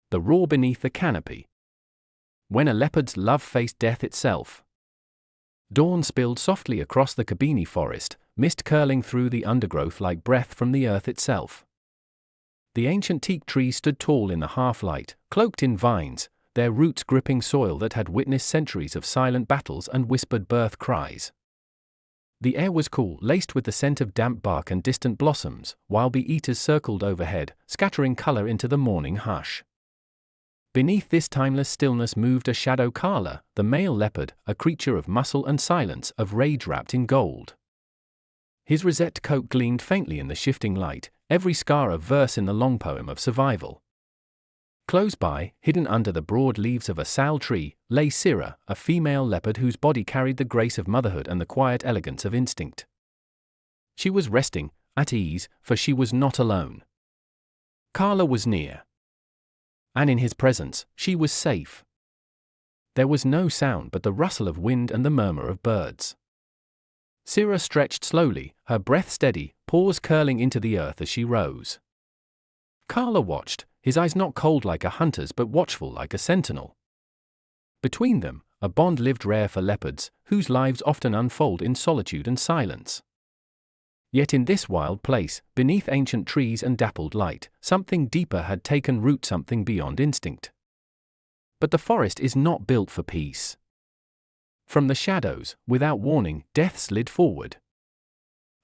The roar beneath the canopy. When a leopard's love faced death itself. Dawn spilled softly across the Kabini forest, mist curling through the undergrowth like breath from the earth itself. The ancient teak trees stood tall in the half-light, cloaked in vines, their roots gripping soil that had witnessed centuries of silent battles and whispered birth cries. The air was cool, laced with the scent of damp bark and distant blossoms, while bee-eaters circled overhead, scattering color into the morning hush. Beneath this timeless stillness moved a shadow Kala, the male leopard, a creature of muscle and silence, of rage wrapped in gold. His rosette coat gleamed faintly in the shifting light, every scar a verse in the long poem of survival. Close by, hidden under the broad leaves of a sal tree, lay Sira, a female leopard whose body carried the grace of motherhood and the quiet elegance of instinct. She was resting, at ease, for she was not alone. Kala was near. And in his presence, she was safe. There was no sound but the rustle of wind and the murmur of birds. Sira stretched slowly, her breath steady, paws curling into the earth as she rose. Kala watched, his eyes not cold like a hunter's but watchful like a sentinel. Between them, a bond lived rare for leopards, whose lives often unfold in solitude and silence. Yet in this wild place, beneath ancient trees and dappled light, something deeper had taken root, something beyond instinct. But the forest is not built for peace. From the shadows, without warning, death slid forward.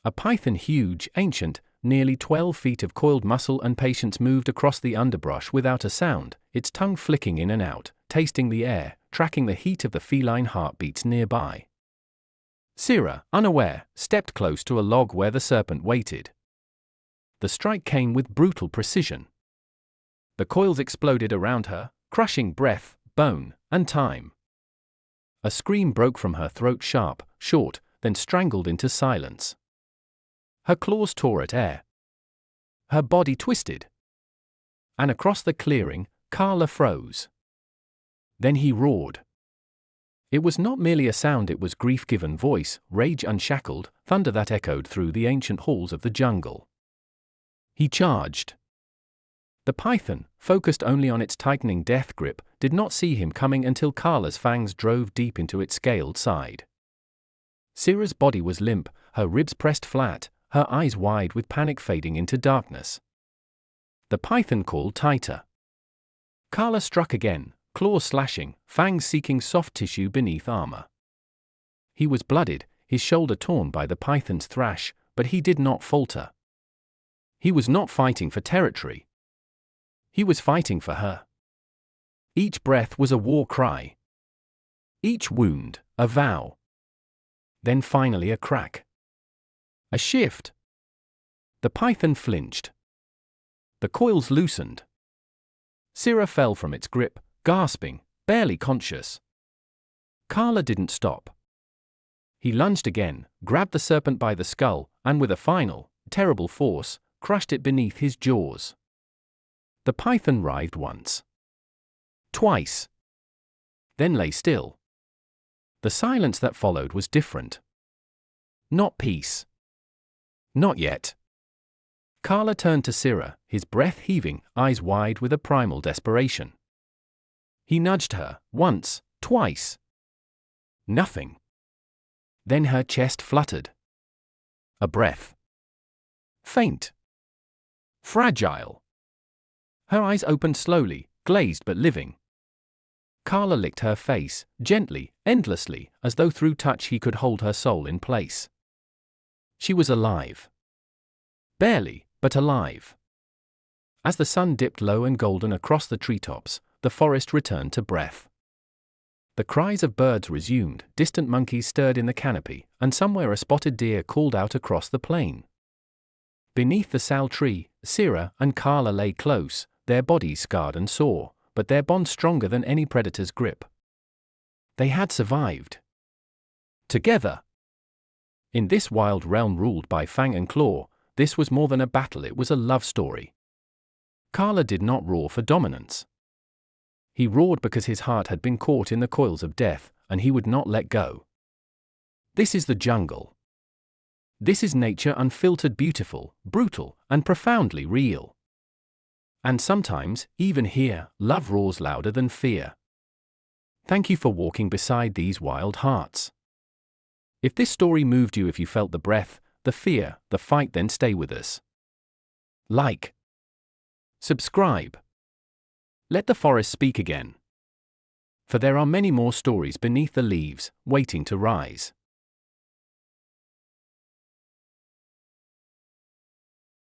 A python, huge, ancient, nearly 12 feet of coiled muscle and patience, moved across the underbrush without a sound, its tongue flicking in and out, tasting the air, tracking the heat of the feline heartbeats nearby. Sira, unaware, stepped close to a log where the serpent waited. The strike came with brutal precision. The coils exploded around her, crushing breath, bone, and time. A scream broke from her throat, sharp, short, then strangled into silence. Her claws tore at air. Her body twisted. And across the clearing, Kala froze. Then he roared. It was not merely a sound, it was grief-given voice, rage unshackled, thunder that echoed through the ancient halls of the jungle. He charged. The python, focused only on its tightening death grip, did not see him coming until Kala's fangs drove deep into its scaled side. Sira's body was limp, her ribs pressed flat, her eyes wide with panic fading into darkness. The python called tighter. Kala struck again, claws slashing, fangs seeking soft tissue beneath armor. He was blooded, his shoulder torn by the python's thrash, but he did not falter. He was not fighting for territory. He was fighting for her. Each breath was a war cry. Each wound, a vow. Then finally a crack. A shift. The python flinched. The coils loosened. Sira fell from its grip, gasping, barely conscious. Kala didn't stop. He lunged again, grabbed the serpent by the skull, and with a final, terrible force, crushed it beneath his jaws. The python writhed once. Twice. Then lay still. The silence that followed was different. Not peace. Not yet. Kala turned to Sira, his breath heaving, eyes wide with a primal desperation. He nudged her, once, twice. Nothing. Then her chest fluttered. A breath. Faint. Fragile. Her eyes opened slowly, glazed but living. Kala licked her face, gently, endlessly, as though through touch he could hold her soul in place. She was alive. Barely, but alive. As the sun dipped low and golden across the treetops, the forest returned to breath. The cries of birds resumed, distant monkeys stirred in the canopy, and somewhere a spotted deer called out across the plain. Beneath the sal tree, Sira and Kala lay close, their bodies scarred and sore, but their bond stronger than any predator's grip. They had survived. Together. In this wild realm ruled by fang and claw, this was more than a battle, it was a love story. Kala did not roar for dominance. He roared because his heart had been caught in the coils of death, and he would not let go. This is the jungle. This is nature, unfiltered, beautiful, brutal, and profoundly real. And sometimes, even here, love roars louder than fear. Thank you for walking beside these wild hearts. If this story moved you, if you felt the breath, the fear, the fight, then stay with us. Like. Subscribe. Let the forest speak again. For there are many more stories beneath the leaves, waiting to rise.